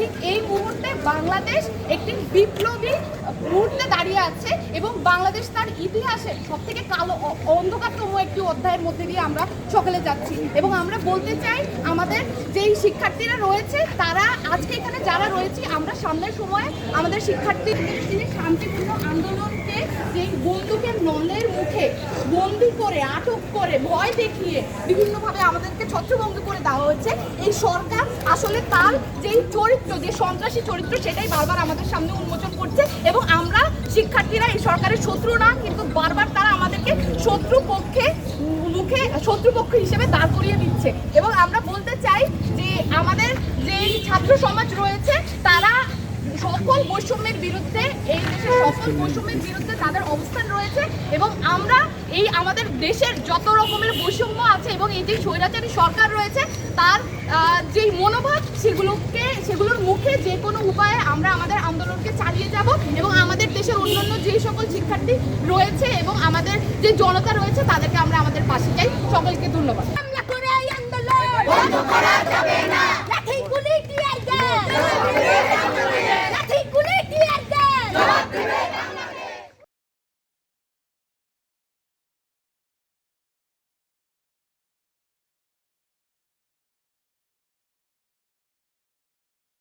ঠিক এই মুহূর্তে বাংলাদেশ একটি বিপ্লবী মুহূর্তে দাঁড়িয়ে আছে এবং বাংলাদেশ তার ইতিহাসের সবথেকে কালো অন্ধকারতম একটি অধ্যায়ের মধ্যে দিয়ে আমরা সকলে যাচ্ছি। এবং আমরা বলতে চাই আমাদের যেই শিক্ষার্থীরা রয়েছে তারা আজকে এখানে যারা রয়েছে আমরা সামনের সময়ে আমাদের শিক্ষার্থীদের শান্তিপূর্ণ আন্দোলনকে যেই বন্দুকের নলের মুখে বন্দি করে আটক করে ভয় দেখিয়ে বিভিন্নভাবে আমাদেরকে ছত্রভঙ্গ করে দেওয়া হয়েছে, এই সরকার আসলে তার যেই চরিত্র, যে সন্ত্রাসী চরিত্র, সেটাই বারবার আমাদের সামনে উন্মোচন করছে। এবং আমরা শিক্ষার্থীরা এই সরকারের শত্রু না, কিন্তু বারবার তারা আমাদেরকে শত্রুপক্ষ হিসেবে দাঁড় করিয়ে দিচ্ছে। এবং আমরা বলতে চাই যে আমাদের যেই ছাত্র সমাজ রয়েছে তারা সকল বৈষম্যের বিরুদ্ধে, এই দেশের সকল বৈষম্যের বিরুদ্ধে তাদের অবস্থান রয়েছে। এবং আমরা এই আমাদের দেশের যত রকমের বৈষম্য আছে এবং এই যে স্বৈরাচারী সরকার রয়েছে তার যেই মনোভাব সেগুলোর মুখে যে কোনো উপায়ে আমরা আমাদের আন্দোলনকে চালিয়ে যাব। এবং আমাদের দেশের অন্যান্য যেই সকল শিক্ষার্থী রয়েছে এবং আমাদের যে জনতা রয়েছে তাদেরকে আমরা আমাদের পাশে চাই। সকলকে ধন্যবাদ।